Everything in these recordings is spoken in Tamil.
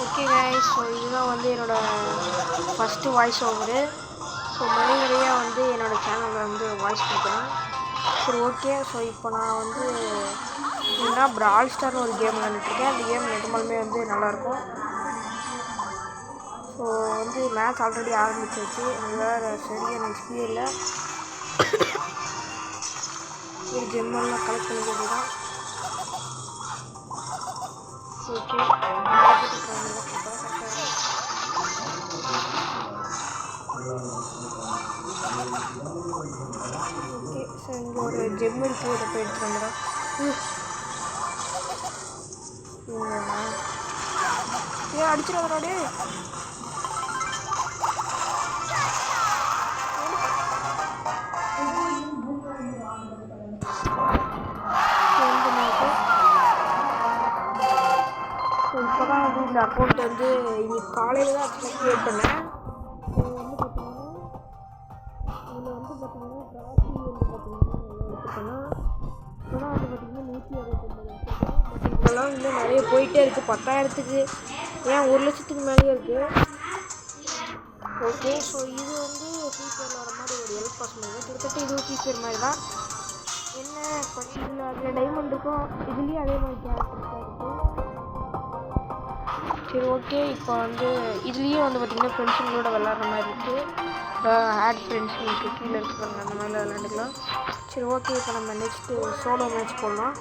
ஓகே கைஸ், ஸோ இதுதான் வந்து என்னோடய ஃபஸ்ட்டு வாய்ஸ் ஓவரு. ஸோ நிறையா வந்து என்னோடய சேனலில் வந்து வாய்ஸ் கொடுக்குறேன். சரி ஓகே, ஸோ இப்போ நான் வந்து என்னன்னா பிரால் ஸ்டார்னு ஒரு கேம் விளையாண்டுட்ருக்கேன். அந்த கேம் நிஜமாலுமே வந்து நல்லாயிருக்கும். ஸோ வந்து மேட்ச் ஆல்ரெடி ஆரம்பிச்சிருச்சு. எனக்கு வேறு சரியான எக்ஸ்பீரியன்ஸ் இல்லை. ஒரு ஜெம்மெல்லாம் கலெக்ட் பண்ணிக்கிறது தான். ஓகே ஓகே, ஸோ இங்கே ஒரு ஜெம் இருக்குது. இதை போய் எடுத்துகிட்டு வந்துடும். ஏன் அடிச்சிடாதே. இப்போ தான் வந்து இந்த அக்கௌண்ட் வந்து இன்னைக்கு காலையில் தான் ஆக்சுவலாக க்ரியேட் பண்ணேன். ஸோ வந்து பார்த்தீங்கன்னா இதில் வந்து பார்த்தீங்கன்னா ட்ராஃபி வந்து பார்த்தீங்கன்னா எடுத்துக்கணும். இப்போதான் வந்து பார்த்தீங்கன்னா 169 பட் இதெல்லாம் இன்னும் நிறைய போயிட்டே இருக்குது. 10,000க்கு ஏன் 1,00,000க்கு மேலேயே இருக்குது. ஓகே, ஸோ இது வந்து ஃப்ரீஃபயரில் வர மாதிரி ஒரு எல் பாஸ் மாதிரி தான். கிட்டத்தட்ட இதுவும் ஃப்ரீஃபயர் மாதிரி தான். என்ன இதில் அதில் டைமண்ட் இருக்கும், இதுலேயும் அதே மாதிரி கேரக்டர்ஸ் தான் இருக்கும். சரி ஓகே, இப்போ வந்து இதுலேயும் வந்து பார்த்திங்கன்னா ஃப்ரெண்ட்ஸுங்களோட விளாட்ற மாதிரி இருக்குது. ஆட் ஃப்ரெண்ட்ஸ் இருக்குது கீழே இருக்கிறாங்க, அந்த மாதிரிலாம் விளாண்டுக்கலாம். சரி ஓகே, இப்போ நம்ம நெக்ஸ்ட்டு சோலோ மேட்ச் போடலாம்.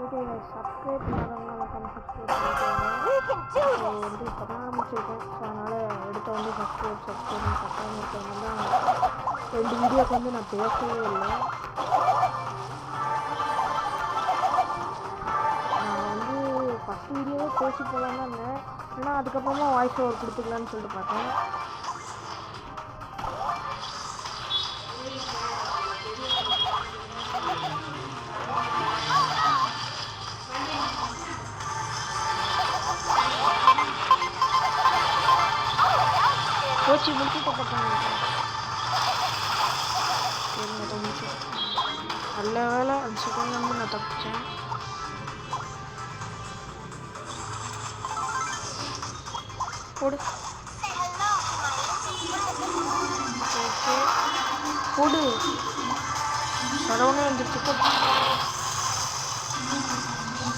ஓகே, சப்ஸ்கிரைப் பண்ணாதவங்க சப்ஸ்கிரைப் பண்ணிக்கோங்க. வந்து இப்போ தான் ஆரம்பிச்சிருக்கேன். ஸோ அதனால் எடுத்த வந்து சப்ஸ்கிரைப் பக்காமல் இருக்கவங்க தான் 2 வீடியோக்கு வந்து நான் பேசவே இல்லை. நான் வந்து ஃபஸ்ட் வீடியோவே பேசி போகலான்னு தான் இருந்தேன். ஆனால் அதுக்கப்புறமா வாய்ஸ் ஓவர் கொடுத்துக்கலான்னு சொல்லிட்டு பார்த்தேன். கோச்சி முடிச்சுட்டு பக்கம் நல்ல வேலை 5 செகண்ட் வந்து நான் தப்பிச்சேன். போடு ஓகே போடு, சரவணே வந்துருச்சு. போடு,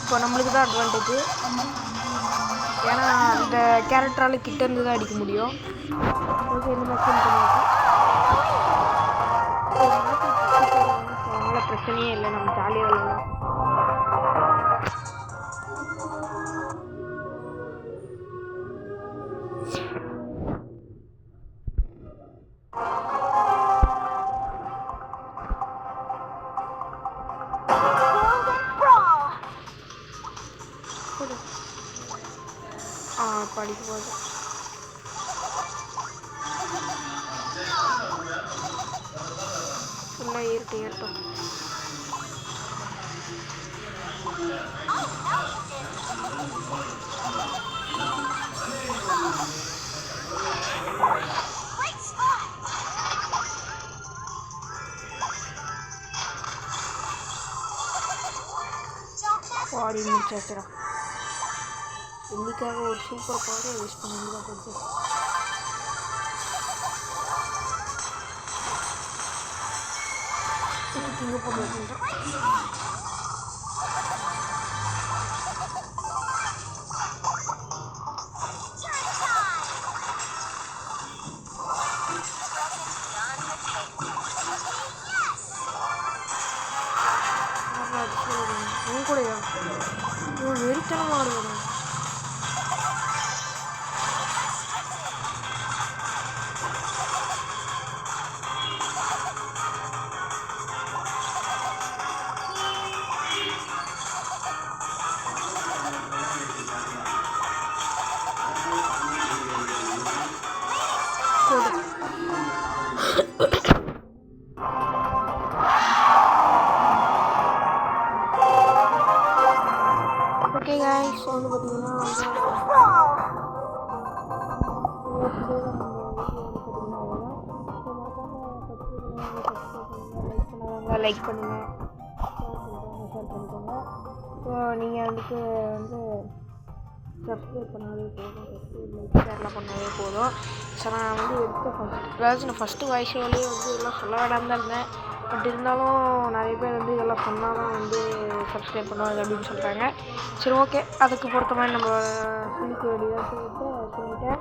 இப்போ நம்மளுக்கு தான் அட்வான்டேஜ். ஏன்னா அந்த கேரக்டரால் கிட்ட இருந்து தான் அடிக்க முடியும். ஓகே, இந்த மேட்ச் பண்ணியாச்சு. அதனால் பிரச்சனையே இல்லை, நம்ம ஜாலியாக விளையாடலாம். படிக்க போகுது. ஃபுல்லாக ஏறட்டும். பாடி முடிச்சாச்சுடா. இன்னைக்காக ஒரு சூப்பர் பவரை வேஸ்ட் பண்ணி தான் போச்சு. இங்கே போட்டு உன் கூடயா இவன் வெறித்தனமாக ஆடுவான். Okay guys, so வந்து பார்த்தீங்கன்னா லைக் பண்ணுங்கள், ஷேர் பண்ணிக்கோங்க. ஸோ நீங்கள் வந்து சப்ஸ்கிரைப் பண்ணாலே போதும், லைக் ஷேர்லாம் பண்ணாலே போதும். ஸோ நான் வந்து நான் ஃபஸ்ட்டு வாய்ஸ் ஷோலேயே வந்து இதெல்லாம் சொல்ல வேண்டாம் தான் இருந்தேன். பட் இருந்தாலும் நிறைய பேர் வந்து இதெல்லாம் சொன்னால் தான் வந்து சப்ஸ்கிரைப் பண்ணுவாங்க அப்படின்னு சொல்கிறாங்க. சரி ஓகே, அதுக்கு பொறுத்த மாதிரி நம்ம சொல்லிக்க வேண்டியதாக சொல்லிட்டேன்.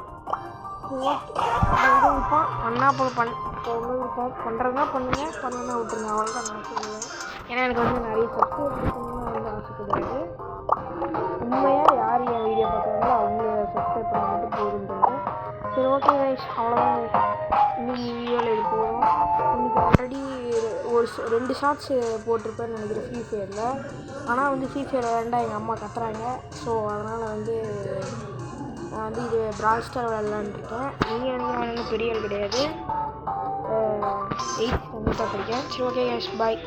விருப்பம் பண்ணால் விருப்பம் பண்ணுறதுனா பண்ணுங்கள், பண்ணலன்னா விட்டுருங்க, அவ்வளோதான் நான் சொல்லுவேன். ஏன்னா எனக்கு வந்து நிறைய சப்ஸ்கிரைப் பண்ணணும்னு வந்து ஆசை கிடையாது. உண்மையாக யார் என் வீடியோ பார்க்குறாங்களோ அவங்கள சப்ஸ்கிரைப் பண்ண மட்டும் போதுன்றாங்க. சரி ஓகே கைஸ், அவ்வளோதான் இன்னைக்கு வீடியோவில் இது போதும். இன்றைக்கி ஆல்ரெடி ஒரு 2 ஷார்ட்ஸ் போட்டிருப்பேன்னு நினைக்கிறேன் ஃப்ரீ ஃபயரில். ஆனால் வந்து ஃப்ரீ ஃபயர் வேண்டாம் எங்கள் அம்மா கத்துறாங்க. ஸோ அதனால் வந்து நான் வந்து இது பிரால் ஸ்டார் விளாட்லான்ருக்கேன். நீங்கள் எனக்கு பெரிய ஆள் கிடையாது, 8th ஸ்டாண்டர்ட் தான் படிக்கிறேன். சரி ஓகே கைஸ், பாய்.